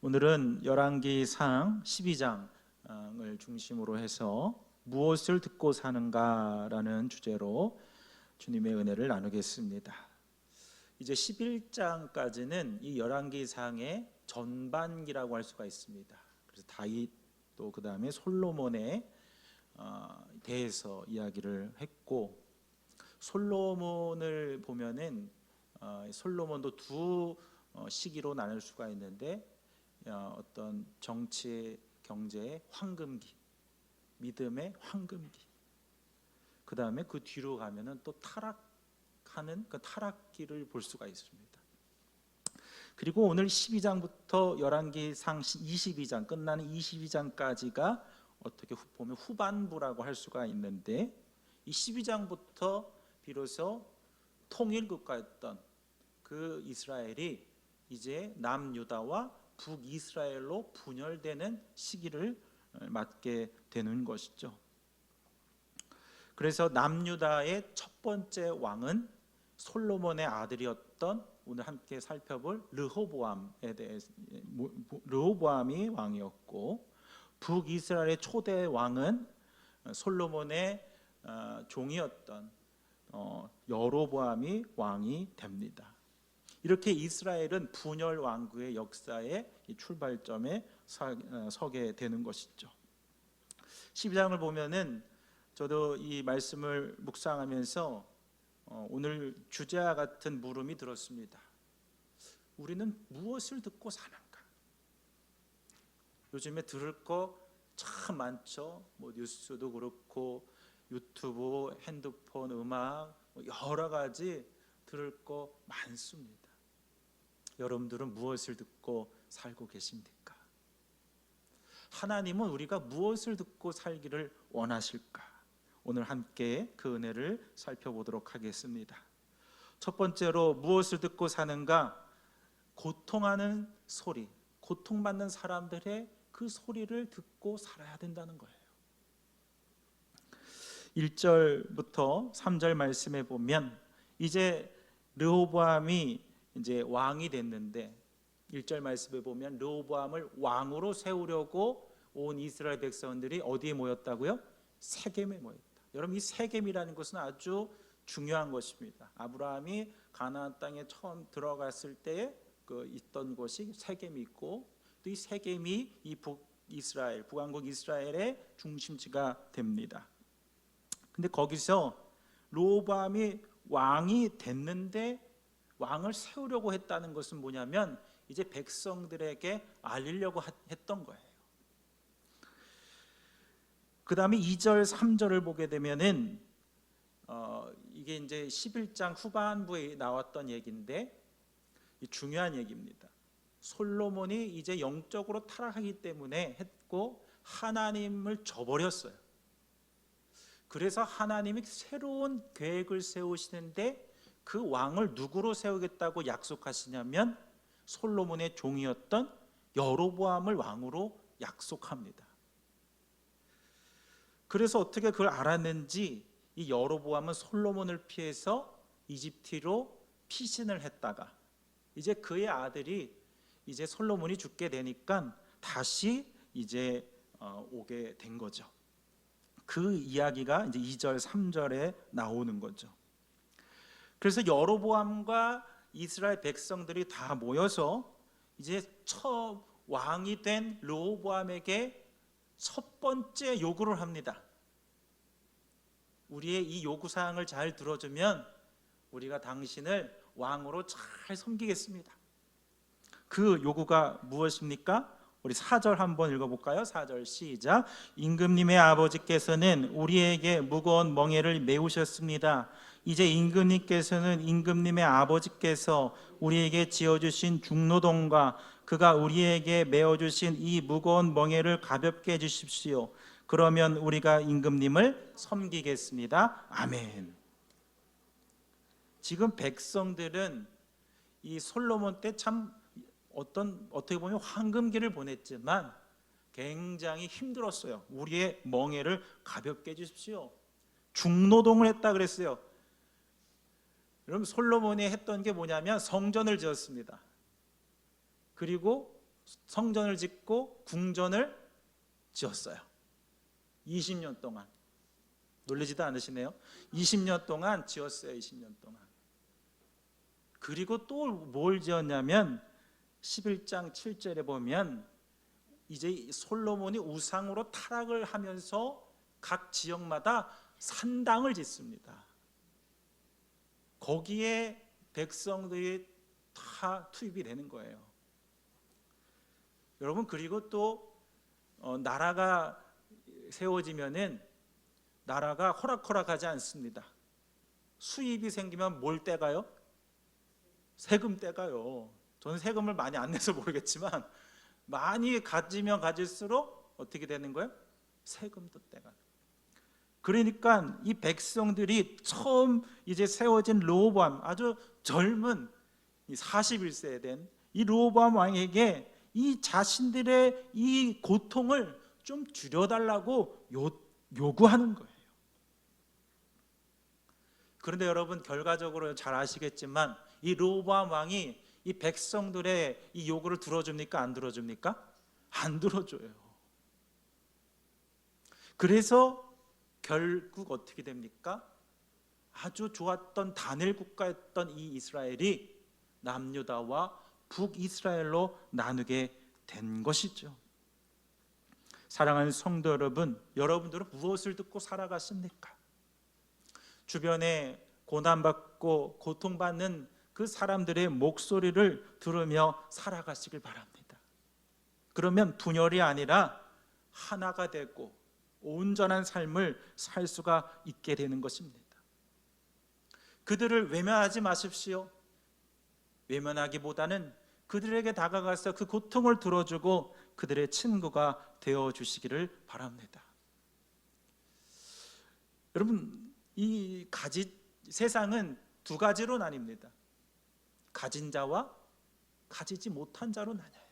오늘은 열왕기상 12장을 중심으로 해서 무엇을 듣고 사는가라는 주제로 주님의 은혜를 나누겠습니다. 이제 11장까지는 이 열왕기상의 전반기라고 할 수가 있습니다. 그래서 다윗 또 그 다음에 솔로몬에 대해서 이야기를 했고, 솔로몬을 보면은 솔로몬도 두 시기로 나눌 수가 있는데, 어떤 정치, 경제의 황금기, 믿음의 황금기, 그 다음에 그 뒤로 가면은 또 타락하는 그 타락기를 볼 수가 있습니다. 그리고 오늘 12장부터 열왕기상 22장 끝나는 22장까지가 어떻게 보면 후반부라고 할 수가 있는데, 이 12장부터 비로소 통일국가였던 그 이스라엘이 이제 남유다와 북이스라엘로 분열되는 시기를 맞게 되는 것이죠. 그래서 남유다의 첫 번째 왕은 솔로몬의 아들이었던 오늘 함께 살펴볼 르호보암이 왕이었고, 북이스라엘의 초대 왕은 솔로몬의 종이었던 여로보암이 왕이 됩니다. 이렇게 이스라엘은 분열 왕국의 역사의 출발점에 서게 되는 것이죠. 12장을 보면은 저도 이 말씀을 묵상하면서 오늘 주제와 같은 물음이 들었습니다. 우리는 무엇을 듣고 사는가? 요즘에 들을 거 참 많죠. 뭐 뉴스도 그렇고 유튜브, 핸드폰, 음악, 여러 가지 들을 거 많습니다. 여러분들은 무엇을 듣고 살고 계십니까? 하나님은 우리가 무엇을 듣고 살기를 원하실까? 오늘 함께 그 은혜를 살펴보도록 하겠습니다. 첫 번째로 무엇을 듣고 사는가? 고통하는 소리, 고통받는 사람들의 그 소리를 듣고 살아야 된다는 거예요. 1절부터 3절 말씀에 보면 이제 르호보암이 이제 왕이 됐는데, 1절 말씀에 보면 르호보암을 왕으로 세우려고 온 이스라엘 백성들이 어디에 모였다고요? 세겜에 모였다. 여러분, 이 세겜이라는 것은 아주 중요한 것입니다. 아브라함이 가나안 땅에 처음 들어갔을 때 있던 곳이 세겜이 있고, 또 이 세겜이 이 북왕국 이스라엘의 중심지가 됩니다. 근데 거기서 르호보암이 왕이 됐는데 왕을 세우려고 했다는 것은 뭐냐면 이제 백성들에게 알리려고 했던 거예요. 그 다음에 2절 3절을 보게 되면은 이게 이제 11장 후반부에 나왔던 얘기인데 중요한 얘기입니다. 솔로몬이 이제 영적으로 타락하기 때문에 했고 하나님을 저버렸어요. 그래서 하나님이 새로운 계획을 세우시는데 그 왕을 누구로 세우겠다고 약속하시냐면 솔로몬의 종이었던 여로보암을 왕으로 약속합니다. 그래서 어떻게 그걸 알았는지 이 여로보암은 솔로몬을 피해서 이집트로 피신을 했다가 이제 그의 아들이 이제 솔로몬이 죽게 되니까 다시 이제 오게 된 거죠. 그 이야기가 이제 2절 3절에 나오는 거죠. 그래서 여로보암과 이스라엘 백성들이 다 모여서 이제 첫 왕이 된 르호보암에게 첫 번째 요구를 합니다. 우리의 이 요구사항을 잘 들어주면 우리가 당신을 왕으로 잘 섬기겠습니다. 그 요구가 무엇입니까? 우리 4절 한번 읽어볼까요? 4절 시작. 임금님의 아버지께서는 우리에게 무거운 멍에를 메우셨습니다. 이제 임금님께서는 임금님의 아버지께서 우리에게 지어주신 중노동과 그가 우리에게 메어주신 이 무거운 멍에를 가볍게 해주십시오. 그러면 우리가 임금님을 섬기겠습니다. 아멘. 지금 백성들은 이 솔로몬 때 참 어떻게 보면 황금기를 보냈지만 굉장히 힘들었어요. 우리의 멍에를 가볍게 해주십시오. 중노동을 했다 그랬어요. 여러분, 솔로몬이 했던 게 뭐냐면 성전을 지었습니다. 그리고 성전을 짓고 궁전을 지었어요. 20년 동안. 놀라지도 않으시네요. 20년 동안 지었어요. 20년 동안. 그리고 또 뭘 지었냐면 11장 7절에 보면 이제 솔로몬이 우상으로 타락을 하면서 각 지역마다 산당을 짓습니다. 거기에 백성들이 다 투입이 되는 거예요. 여러분, 그리고 또 나라가 세워지면은 나라가 호락호락하지 않습니다. 수입이 생기면 뭘 떼가요? 세금 떼가요. 저는 세금을 많이 안 내서 모르겠지만 많이 가지면 가질수록 어떻게 되는 거예요? 세금도 떼가. 그러니까 이 백성들이 처음 이제 세워진 르호보암, 아주 젊은 41세 된 이 르호보암 왕에게 이 자신들의 이 고통을 좀 줄여달라고 요구하는 거예요. 그런데 여러분, 결과적으로 잘 아시겠지만 이 르호보암 왕이 이 백성들의 이 요구를 들어줍니까? 안 들어줍니까? 안 들어줘요. 그래서 결국 어떻게 됩니까? 아주 좋았던 단일 국가였던 이 이스라엘이 남유다와 북이스라엘로 나누게 된 것이죠. 사랑하는 성도 여러분, 여러분들은 무엇을 듣고 살아가십니까? 주변에 고난받고 고통받는 그 사람들의 목소리를 들으며 살아가시길 바랍니다. 그러면 분열이 아니라 하나가 되고 온전한 삶을 살 수가 있게 되는 것입니다. 그들을 외면하지 마십시오. 외면하기보다는 그들에게 다가가서 그 고통을 들어주고 그들의 친구가 되어주시기를 바랍니다. 여러분, 이 세상은 두 가지로 나뉩니다. 가진 자와 가지지 못한 자로 나뉘어요.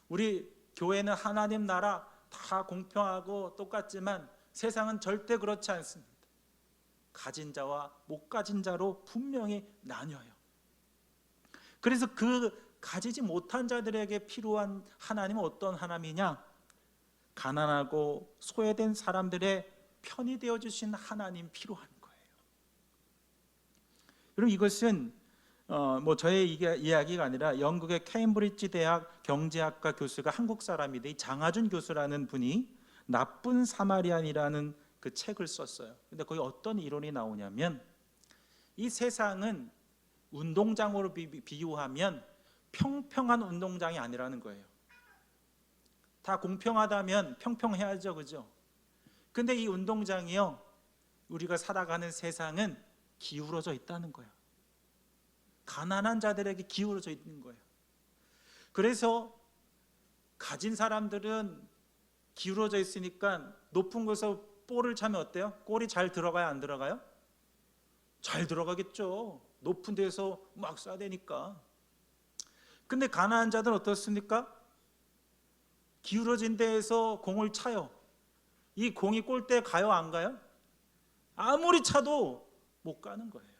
우리 교회는 하나님 나라 다 공평하고 똑같지만 세상은 절대 그렇지 않습니다. 가진 자와 못 가진 자로 분명히 나뉘어요. 그래서 그 가지지 못한 자들에게 필요한 하나님은 어떤 하나님이냐? 가난하고 소외된 사람들의 편이 되어주신 하나님 필요한 거예요. 여러분, 이것은 저의 이야기가 아니라 영국의 케임브리지 대학 경제학과 교수가 한국 사람인데 이 장하준 교수라는 분이 나쁜 사마리안이라는 그 책을 썼어요. 근데 거기 어떤 이론이 나오냐면 이 세상은 운동장으로 비유하면 평평한 운동장이 아니라는 거예요. 다 공평하다면 평평해야죠, 그죠? 근데 이 운동장이요, 우리가 살아가는 세상은 기울어져 있다는 거예요. 가난한 자들에게 기울어져 있는 거예요. 그래서 가진 사람들은 기울어져 있으니까 높은 곳에서 볼을 차면 어때요? 골이 잘 들어가요, 안 들어가요? 잘 들어가겠죠. 높은 데서 막 쏴대니까. 근데 가난한 자들은 어떻습니까? 기울어진 데에서 공을 차요. 이 공이 골대에 가요, 안 가요? 아무리 차도 못 가는 거예요.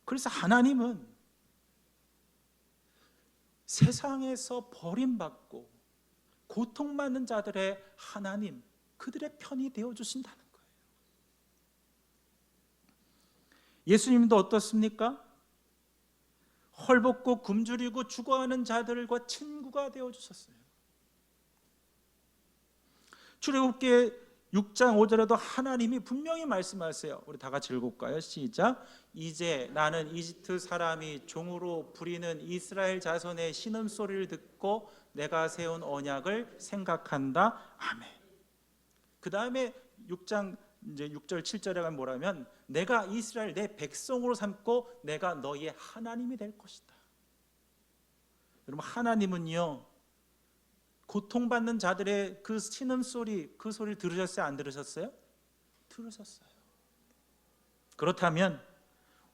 그래서 하나님은 세상에서 버림받고 고통받는 자들의 하나님, 그들의 편이 되어주신다는 거예요. 예수님도 어떻습니까? 헐벗고 굶주리고 죽어가는 자들과 친구가 되어주셨어요. 출애굽기 6장 5절에도 하나님이 분명히 말씀하세요. 우리 다 같이 읽을까요? 시작. 이제 나는 이집트 사람이 종으로 부리는 이스라엘 자손의 신음소리를 듣고 내가 세운 언약을 생각한다. 아멘. 그 다음에 6장 이제 6절 7절에 가면 뭐라면 내가 이스라엘 내 백성으로 삼고 내가 너희의 하나님이 될 것이다. 여러분, 하나님은요, 고통받는 자들의 그 신음소리, 그 소리를 들으셨어요? 안 들으셨어요? 들으셨어요. 그렇다면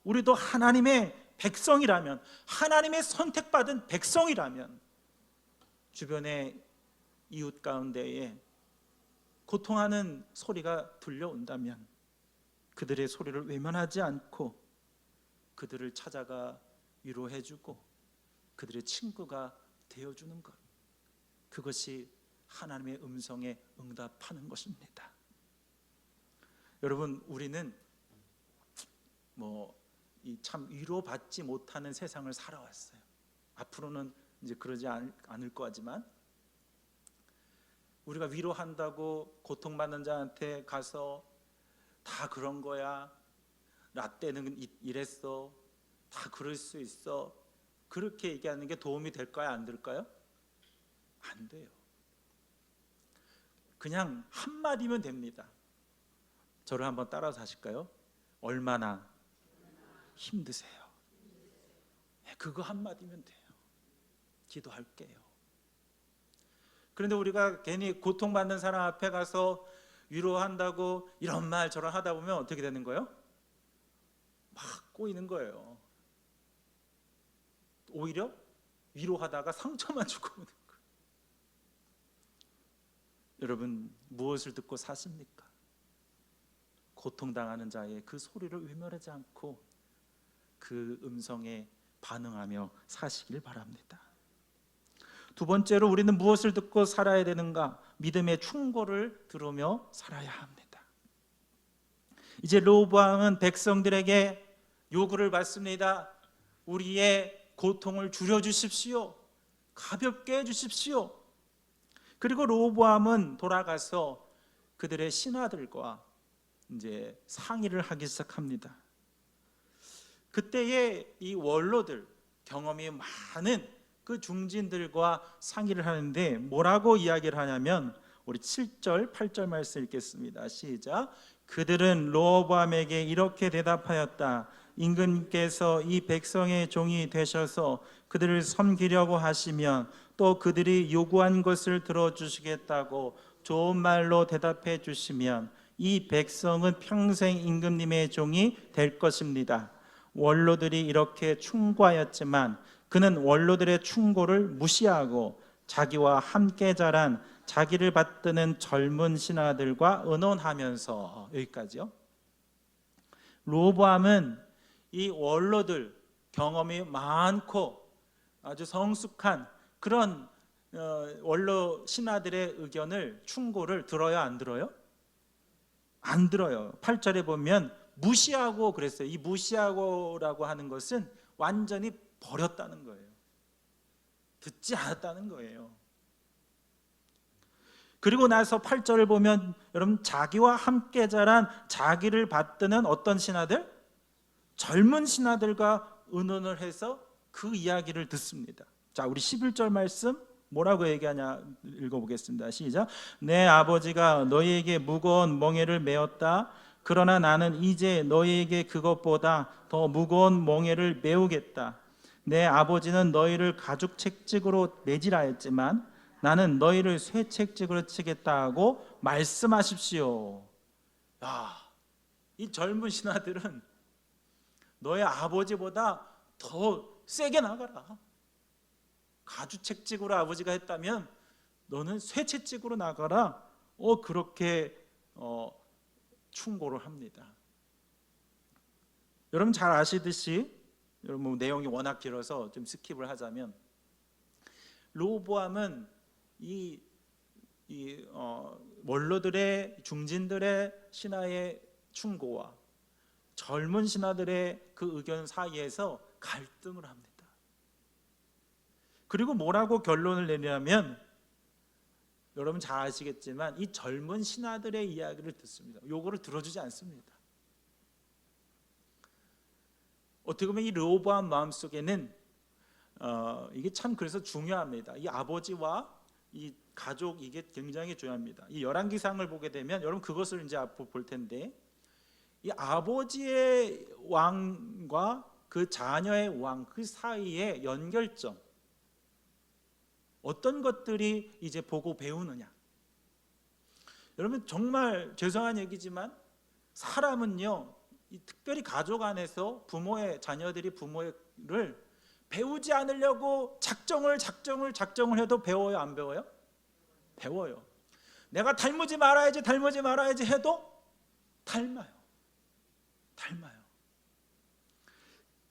우리도 하나님의 백성이라면, 하나님의 선택받은 백성이라면 주변의 이웃 가운데에 고통하는 소리가 들려온다면 그들의 소리를 외면하지 않고 그들을 찾아가 위로해주고 그들의 친구가 되어주는 것, 그것이 하나님의 음성에 응답하는 것입니다. 여러분, 우리는 참 위로받지 못하는 세상을 살아왔어요. 앞으로는 이제 그러지 않을 거지만, 우리가 위로한다고 고통받는 자한테 가서 다 그런 거야, 라떼는 이랬어, 다 그럴 수 있어, 그렇게 얘기하는 게 도움이 될까요? 안 될까요? 안 돼요. 그냥 한마디면 됩니다. 저를 한번 따라서 하실까요? 얼마나 힘드세요? 그거 한마디면 돼요. 기도할게요. 그런데 우리가 괜히 고통받는 사람 앞에 가서 위로한다고 이런 말 저런 하다 보면 어떻게 되는 거예요? 막 꼬이는 거예요. 오히려 위로하다가 상처만 주고 오는 거예요. 여러분, 무엇을 듣고 사십니까? 고통당하는 자의 그 소리를 외면하지 않고 그 음성에 반응하며 사시길 바랍니다. 두 번째로, 우리는 무엇을 듣고 살아야 되는가? 믿음의 충고를 들으며 살아야 합니다. 이제 르호보암은 백성들에게 요구를 받습니다. 우리의 고통을 줄여주십시오. 가볍게 해주십시오. 그리고 르호보암은 돌아가서 그들의 신하들과 이제 상의를 하기 시작합니다. 그때의 이 원로들, 경험이 많은 그 중진들과 상의를 하는데 뭐라고 이야기를 하냐면, 우리 7절, 8절 말씀 읽겠습니다. 시작. 그들은 르호보암에게 이렇게 대답하였다. 임금께서 이 백성의 종이 되셔서 그들을 섬기려고 하시면 또 그들이 요구한 것을 들어주시겠다고 좋은 말로 대답해 주시면 이 백성은 평생 임금님의 종이 될 것입니다. 원로들이 이렇게 충고하였지만 그는 원로들의 충고를 무시하고 자기와 함께 자란 자기를 받드는 젊은 신하들과 의논하면서, 여기까지요. 르호보암은 이 원로들, 경험이 많고 아주 성숙한 그런 원로 신하들의 의견을, 충고를 들어요, 안 들어요? 안 들어요. 8절에 보면 무시하고 그랬어요. 이 무시하고라고 하는 것은 완전히 버렸다는 거예요. 듣지 않았다는 거예요. 그리고 나서 8절을 보면 여러분, 자기와 함께 자란 자기를 받드는 어떤 신하들? 젊은 신하들과 의논을 해서 그 이야기를 듣습니다. 자, 우리 11절 말씀 뭐라고 얘기하냐 읽어보겠습니다. 시작. 내 아버지가 너희에게 무거운 멍에를 메었다. 그러나 나는 이제 너희에게 그것보다 더 무거운 멍에를 메우겠다. 내 아버지는 너희를 가죽 채찍으로 매질하였지만 나는 너희를 쇠 채찍으로 치겠다 하고 말씀하십시오. 이 젊은 신하들은 너의 아버지보다 더 세게 나가라. 가죽 채찍으로 아버지가 했다면 너는 쇠 채찍으로 나가라. 그렇게 충고를 합니다. 여러분 잘 아시듯이, 여러분 내용이 워낙 길어서 좀 스킵을 하자면, 르호보암은 이 원로들의, 중진들의 신하의 충고와 젊은 신하들의 그 의견 사이에서 갈등을 합니다. 그리고 뭐라고 결론을 내냐면, 여러분 잘 아시겠지만 이 젊은 신하들의 이야기를 듣습니다. 요거를 들어주지 않습니다. 어떻게 보면 이 르호보암 마음속에는 이게 참 그래서 중요합니다. 이 아버지와 이 가족, 이게 굉장히 중요합니다. 이 열왕기상을 보게 되면 여러분 그것을 이제 앞으로 볼 텐데, 이 아버지의 왕과 그 자녀의 왕, 그 사이의 연결점, 어떤 것들이 이제 보고 배우느냐. 여러분 정말 죄송한 얘기지만 사람은요, 특별히 가족 안에서 부모의 자녀들이 부모를 배우지 않으려고 작정을 해도 배워요, 안 배워요? 배워요. 내가 닮지 말아야지 해도 닮아요.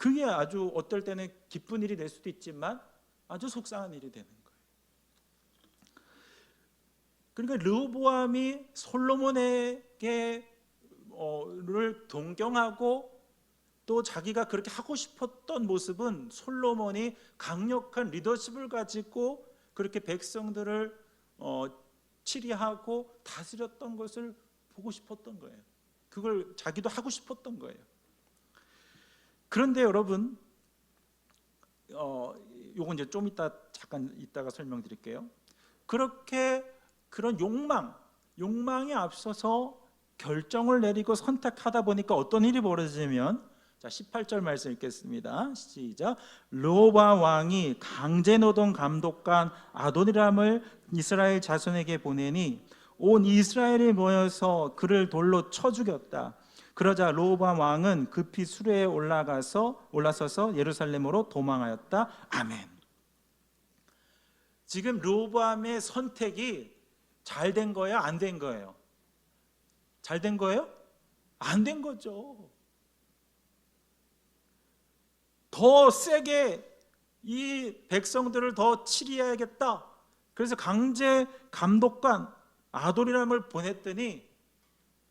그게 아주 어떨 때는 기쁜 일이 될 수도 있지만 아주 속상한 일이 되는 거예요. 그러니까 르호보암이 솔로몬에게 를 동경하고 또 자기가 그렇게 하고 싶었던 모습은 솔로몬이 강력한 리더십을 가지고 그렇게 백성들을 치리하고 다스렸던 것을 보고 싶었던 거예요. 그걸 자기도 하고 싶었던 거예요. 그런데 여러분, 요건 이제 좀 이따 잠깐 이따가 설명드릴게요. 그렇게 그런 욕망이 앞서서 결정을 내리고 선택하다 보니까 어떤 일이 벌어지면, 자 18절 말씀 읽겠습니다. 시작. 르호보암 왕이 강제노동 감독관 아도니람을 이스라엘 자손에게 보내니 온 이스라엘이 모여서 그를 돌로 쳐 죽였다. 그러자 르호보암 왕은 급히 수레에 올라서서 예루살렘으로 도망하였다. 아멘. 지금 르호보암의 선택이 잘 된 거야, 안 된 거예요? 잘 된 거예요? 안 된 거죠. 더 세게 이 백성들을 더 치리해야겠다. 그래서 강제 감독관 아도니람을 보냈더니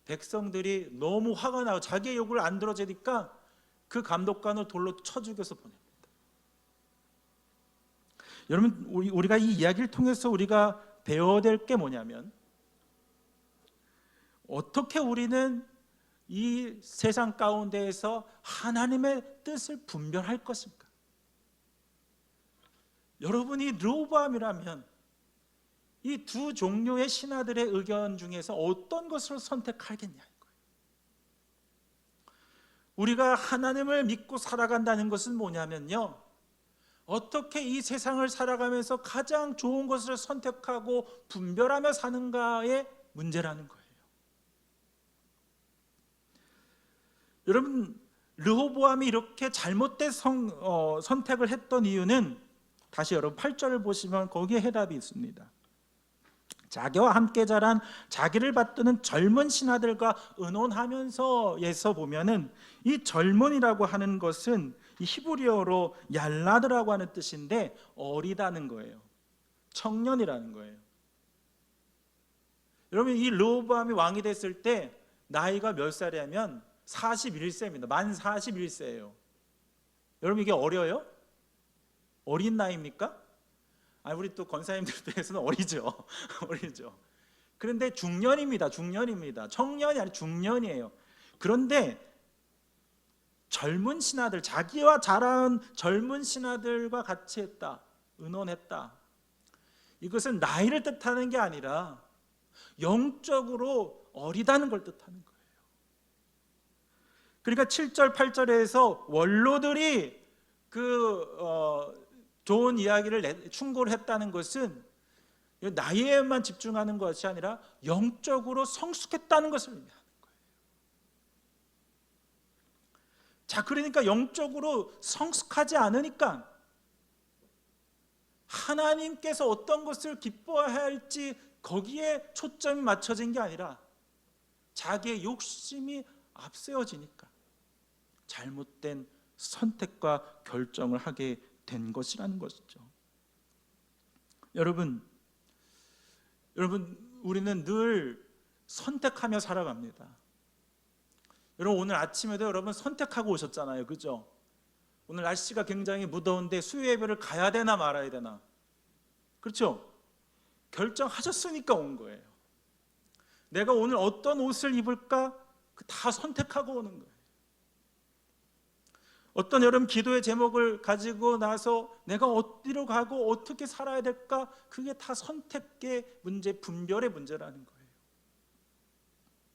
백성들이 너무 화가 나고 자기의 욕을 안 들어주니까 그 감독관을 돌로 쳐 죽여서 보냅니다. 여러분, 우리가 이 이야기를 통해서 우리가 배워야 될 게 뭐냐면, 어떻게 우리는 이 세상 가운데에서 하나님의 뜻을 분별할 것인가? 여러분이 르호보암이라면 이 두 종류의 신하들의 의견 중에서 어떤 것을 선택하겠냐 이거예요. 우리가 하나님을 믿고 살아간다는 것은 뭐냐면요, 어떻게 이 세상을 살아가면서 가장 좋은 것을 선택하고 분별하며 사는가의 문제라는 거예요. 여러분, 르호보암이 이렇게 잘못된 선택을 했던 이유는, 다시 여러분 8절을 보시면 거기에 해답이 있습니다. 자기와 함께 자란 자기를 받드는 젊은 신하들과 의논하면서에서 보면은 이 젊은이라고 하는 것은 이 히브리어로 얄라드라고 하는 뜻인데 어리다는 거예요. 청년이라는 거예요. 여러분, 이 르호보암이 왕이 됐을 때 나이가 몇 살이냐면 41세입니다. 만 41세예요. 여러분, 이게 어려요? 어린 나이입니까? 우리 또 권사님들 께서는 어리죠. 어리죠. 그런데 중년입니다. 청년이 아니라 중년이에요. 그런데 젊은 신하들, 자기와 자란 젊은 신하들과 같이 했다, 의논했다. 이것은 나이를 뜻하는 게 아니라 영적으로 어리다는 걸 뜻하는 거예요. 그러니까 7절 8절에서 원로들이 좋은 이야기를 충고를 했다는 것은 나이에만 집중하는 것이 아니라 영적으로 성숙했다는 것을 의미하는 거예요. 자, 그러니까 영적으로 성숙하지 않으니까 하나님께서 어떤 것을 기뻐해야 할지 거기에 초점이 맞춰진 게 아니라 자기의 욕심이 앞세워지니까 잘못된 선택과 결정을 하게 된 것이라는 것이죠. 여러분, 우리는 늘 선택하며 살아갑니다. 여러분, 오늘 아침에도 여러분 선택하고 오셨잖아요, 그죠? 오늘 날씨가 굉장히 무더운데 수요 예배를 가야 되나 말아야 되나, 그렇죠? 결정하셨으니까 온 거예요. 내가 오늘 어떤 옷을 입을까 다 선택하고 오는 거예요. 어떤 여러분 기도의 제목을 가지고 나서 내가 어디로 가고 어떻게 살아야 될까, 그게 다 선택의 문제, 분별의 문제라는 거예요.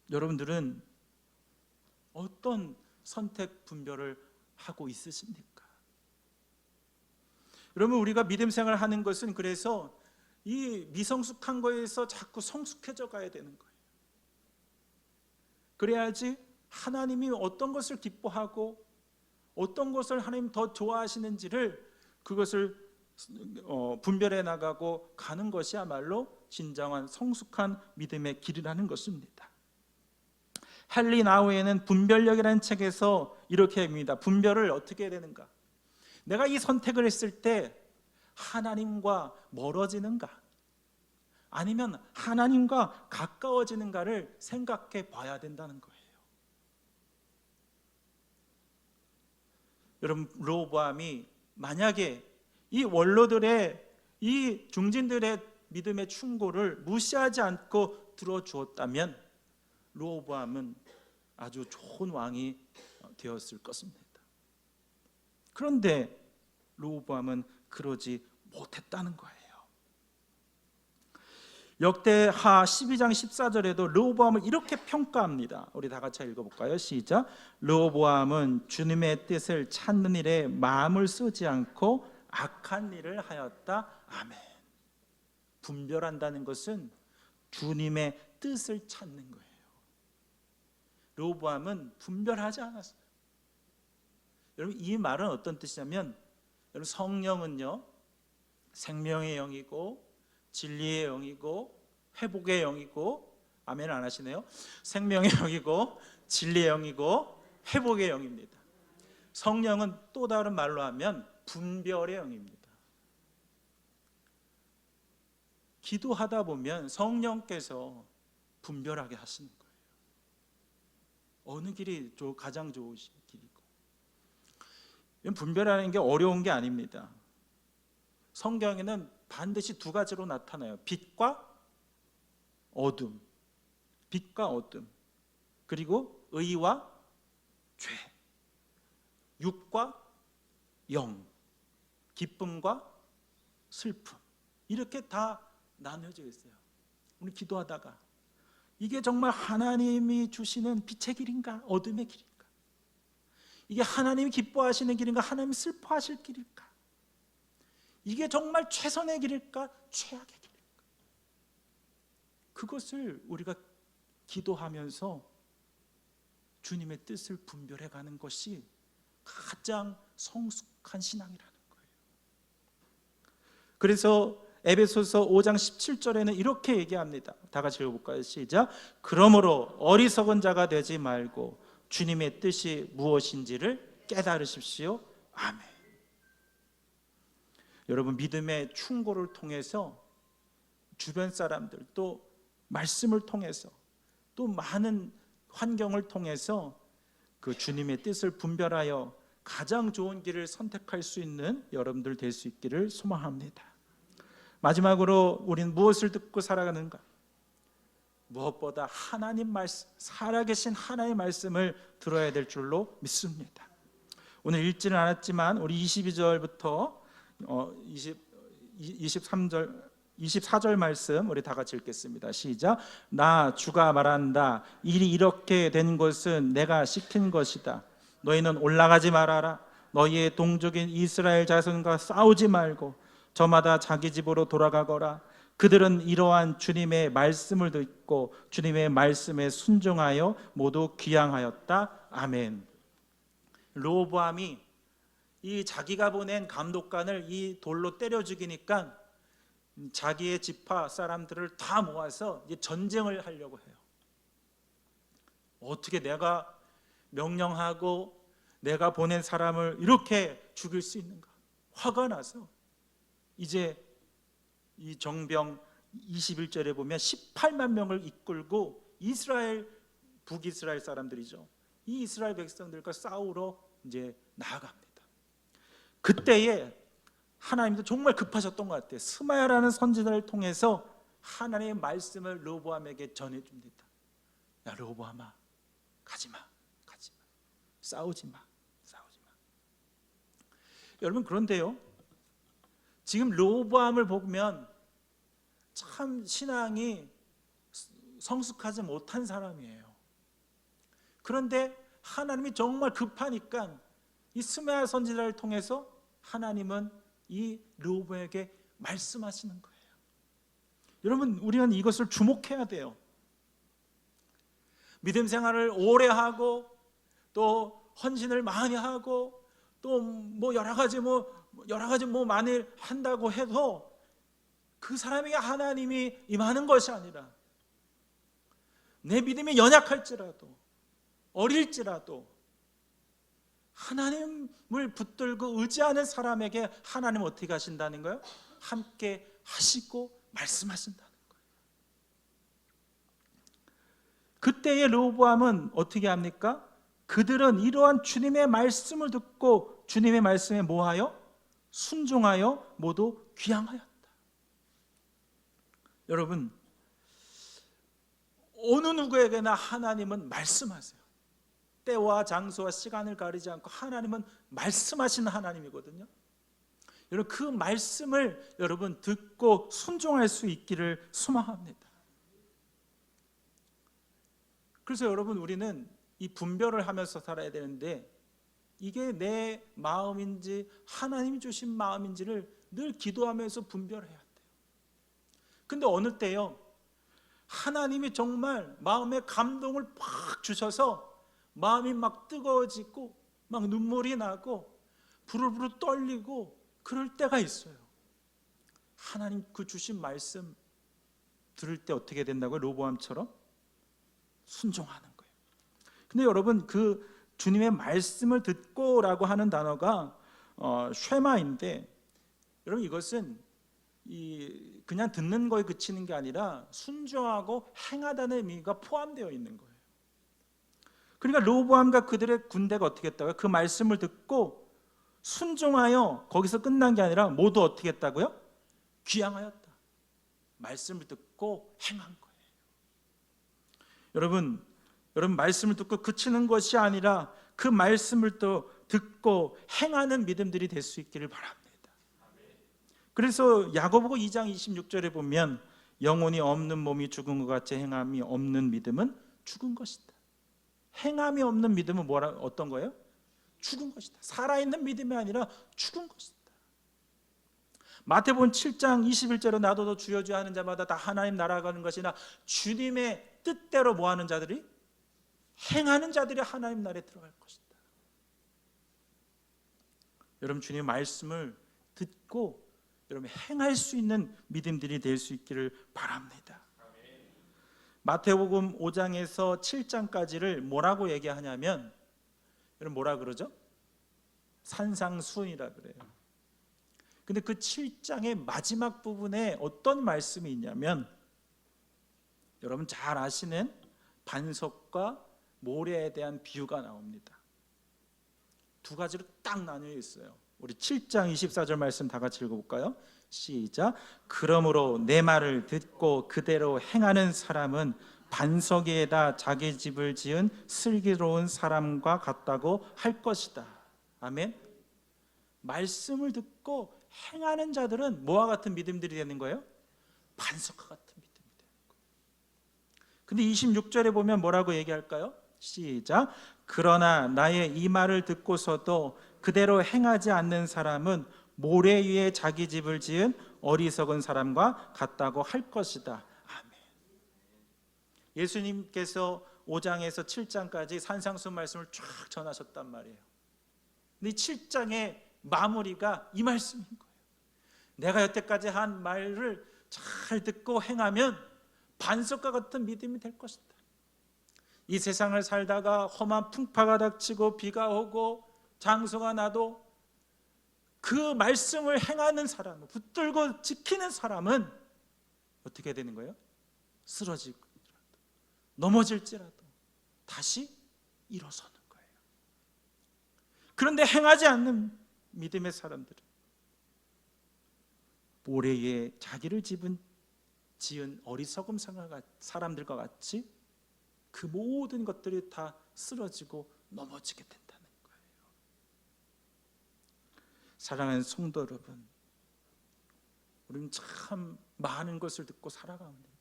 여러분들은 어떤 선택 분별을 하고 있으십니까? 여러분, 우리가 믿음 생활을 하는 것은 그래서 이 미성숙한 거에서 자꾸 성숙해져 가야 되는 거예요. 그래야지 하나님이 어떤 것을 기뻐하고 어떤 것을 하나님 더 좋아하시는지를 그것을 분별해 나가고 가는 것이야말로 진정한 성숙한 믿음의 길이라는 것입니다. 헨리 나우에는 분별력이라는 책에서 이렇게 합니다. 분별을 어떻게 해야 되는가? 내가 이 선택을 했을 때 하나님과 멀어지는가? 아니면 하나님과 가까워지는가를 생각해 봐야 된다는 거예요. 여러분, 르호보암이 만약에 이 원로들의, 이 중진들의 믿음의 충고를 무시하지 않고 들어주었다면 르호보암은 아주 좋은 왕이 되었을 것입니다. 그런데 르호보암은 그러지 못했다는 거예요. 역대하 12장 14절에도 르호보암을 이렇게 평가합니다. 우리 다 같이 읽어볼까요? 시작. 르호보암은 주님의 뜻을 찾는 일에 마음을 쓰지 않고 악한 일을 하였다. 아멘. 분별한다는 것은 주님의 뜻을 찾는 거예요. 르호보암은 분별하지 않았어요. 여러분, 이 말은 어떤 뜻이냐면, 여러분, 성령은요 생명의 영이고 진리의 영이고 회복의 영이고, 아멘 안 하시네요. 생명의 영이고 진리의 영이고 회복의 영입니다. 성령은 또 다른 말로 하면 분별의 영입니다. 기도하다 보면 성령께서 분별하게 하시는 거예요. 어느 길이 가장 좋으신 길이고. 분별하는 게 어려운 게 아닙니다. 성경에는 반드시 두 가지로 나타나요. 빛과 어둠, 빛과 어둠, 그리고 의와 죄, 육과 영, 기쁨과 슬픔, 이렇게 다 나눠져 있어요. 우리 기도하다가 이게 정말 하나님이 주시는 빛의 길인가 어둠의 길인가, 이게 하나님이 기뻐하시는 길인가 하나님이 슬퍼하실 길일까, 이게 정말 최선의 길일까 최악의 길일까, 그것을 우리가 기도하면서 주님의 뜻을 분별해가는 것이 가장 성숙한 신앙이라는 거예요. 그래서 에베소서 5장 17절에는 이렇게 얘기합니다. 다 같이 읽어볼까요? 시작. 그러므로 어리석은 자가 되지 말고 주님의 뜻이 무엇인지를 깨달으십시오. 아멘. 여러분, 믿음의 충고를 통해서 주변 사람들, 또 말씀을 통해서, 또 많은 환경을 통해서 그 주님의 뜻을 분별하여 가장 좋은 길을 선택할 수 있는 여러분들 될 수 있기를 소망합니다. 마지막으로 우리는 무엇을 듣고 살아가는가? 무엇보다 하나님 말씀, 살아계신 하나님의 말씀을 들어야 될 줄로 믿습니다. 오늘 읽지는 않았지만 우리 22절부터 23절 24절 말씀 우리 다 같이 읽겠습니다. 시작. 나 주가 말한다. 일이 이렇게 된 것은 내가 시킨 것이다. 너희는 올라가지 말아라. 너희의 동족인 이스라엘 자손과 싸우지 말고 저마다 자기 집으로 돌아가거라. 그들은 이러한 주님의 말씀을 듣고 주님의 말씀에 순종하여 모두 귀향하였다. 아멘. 르호보암이 이 자기가 보낸 감독관을 이 돌로 때려 죽이니까 자기의 지파 사람들을 다 모아서 이제 전쟁을 하려고 해요. 어떻게 내가 명령하고 내가 보낸 사람을 이렇게 죽일 수 있는가? 화가 나서 이제 이 정병 21절에 보면 18만 명을 이끌고 이스라엘, 북이스라엘 사람들이죠. 이 이스라엘 백성들과 싸우러 이제 나아갑니다. 그때에 하나님도 정말 급하셨던 것 같아요. 스마야라는 선지자를 통해서 하나님의 말씀을 르호보암에게 전해줍니다. 야, 르호보암아, 가지마, 가지마, 싸우지마, 싸우지마. 여러분, 그런데요, 지금 르호보암을 보면 참 신앙이 성숙하지 못한 사람이에요. 그런데 하나님이 정말 급하니까 이 스마야 선지자를 통해서 하나님은 이 르호보암에게 말씀하시는 거예요. 여러분, 우리는 이것을 주목해야 돼요. 믿음 생활을 오래 하고 또 헌신을 많이 하고 또 뭐 여러 가지 많이 한다고 해도 그 사람에게 하나님이 임하는 것이 아니라 내 믿음이 연약할지라도 어릴지라도 하나님을 붙들고 의지하는 사람에게 하나님은 어떻게 하신다는 거예요? 함께 하시고 말씀하신다는 거예요. 그때의 르호보암은 어떻게 합니까? 그들은 이러한 주님의 말씀을 듣고 주님의 말씀에 뭐하여? 순종하여 모두 귀향하였다. 여러분, 어느 누구에게나 하나님은 말씀하세요. 때와 장소와 시간을 가리지 않고 하나님은 말씀하시는 하나님이거든요. 여러분, 그 말씀을 여러분 듣고 순종할 수 있기를 소망합니다. 그래서 여러분, 우리는 이 분별을 하면서 살아야 되는데 이게 내 마음인지 하나님이 주신 마음인지를 늘 기도하면서 분별해야 돼요. 근데 어느 때요, 하나님이 정말 마음에 감동을 팍 주셔서 마음이 막 뜨거워지고 막 눈물이 나고 부르르 떨리고 그럴 때가 있어요. 하나님 그 주신 말씀 들을 때 어떻게 된다고요? 르호보암처럼 순종하는 거예요. 근데 여러분, 그 주님의 말씀을 듣고라고 하는 단어가 쉐마인데, 여러분 이것은 그냥 듣는 거에 그치는 게 아니라 순종하고 행하다는 의미가 포함되어 있는 거예요. 그러니까 르호보암과 그들의 군대가 어떻게 했다고요? 그 말씀을 듣고 순종하여 거기서 끝난 게 아니라 모두 어떻게 했다고요? 귀향하였다. 말씀을 듣고 행한 거예요. 여러분 말씀을 듣고 그치는 것이 아니라 그 말씀을 또 듣고 행하는 믿음들이 될 수 있기를 바랍니다. 그래서 야고보서 2장 26절에 보면 영혼이 없는 몸이 죽은 것 같이 행함이 없는 믿음은 죽은 것이다. 행함이 없는 믿음은 어떤 거예요? 죽은 것이다. 살아있는 믿음이 아니라 죽은 것이다. 마태복음 7장 21절에 나도 너 주여 주여 하는 자마다 다 하나님 나라가 가는 것이나 주님의 뜻대로 뭐하는 자들이? 행하는 자들이 하나님 나라에 들어갈 것이다. 여러분, 주님의 말씀을 듣고 여러분 행할 수 있는 믿음들이 될 수 있기를 바랍니다. 마태복음 5장에서 7장까지를 뭐라고 얘기하냐면, 여러분 뭐라 그러죠? 산상수훈이라 그래요. 근데 그 7장의 마지막 부분에 어떤 말씀이 있냐면, 여러분 잘 아시는 반석과 모래에 대한 비유가 나옵니다. 두 가지로 딱 나뉘어 있어요. 우리 7장 24절 말씀 다 같이 읽어볼까요? 시작. 그러므로 내 말을 듣고 그대로 행하는 사람은 반석 위에다 자기 집을 지은 슬기로운 사람과 같다고 할 것이다. 아멘. 말씀을 듣고 행하는 자들은 뭐와 같은 믿음들이 되는 거예요? 반석과 같은 믿음이 되는 거예요. 근데 26절에 보면 뭐라고 얘기할까요? 시작. 그러나 나의 이 말을 듣고서도 그대로 행하지 않는 사람은 모래 위에 자기 집을 지은 어리석은 사람과 같다고 할 것이다. 아멘. 예수님께서 5장에서 7장까지 산상수훈 말씀을 쫙 전하셨단 말이에요. 근데 이 7장의 마무리가 이 말씀인 거예요. 내가 여태까지 한 말을 잘 듣고 행하면 반석과 같은 믿음이 될 것이다. 이 세상을 살다가 험한 풍파가 닥치고 비가 오고 장소가 나도 그 말씀을 행하는 사람, 붙들고 지키는 사람은 어떻게 되는 거예요? 쓰러지고 넘어질지라도 다시 일어서는 거예요. 그런데 행하지 않는 믿음의 사람들은 모래 위에 자기를 지은 어리석은 사람들과 같이 그 모든 것들이 다 쓰러지고 넘어지게 된다는 거예요. 사랑하는 성도 여러분, 우리는 참 많은 것을 듣고 살아갑니다.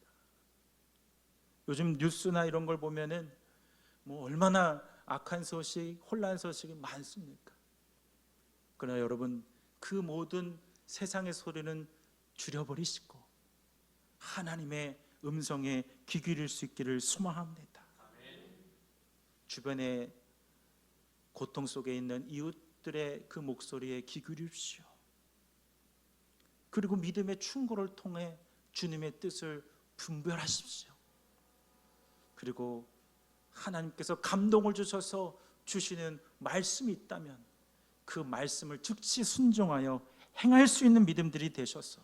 요즘 뉴스나 이런 걸 보면은 뭐 얼마나 악한 소식, 혼란 소식이 많습니까? 그러나 여러분, 그 모든 세상의 소리는 줄여버리시고 하나님의 음성에 귀 기울일 수 있기를 소망합니다. 주변에 고통 속에 있는 이웃들의 그 목소리에 귀 기울이십시오. 그리고 믿음의 충고를 통해 주님의 뜻을 분별하십시오. 그리고 하나님께서 감동을 주셔서 주시는 말씀이 있다면 그 말씀을 즉시 순종하여 행할 수 있는 믿음들이 되셔서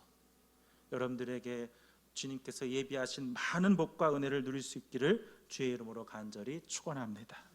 여러분들에게 주님께서 예비하신 많은 복과 은혜를 누릴 수 있기를 주의 이름으로 간절히 축원합니다.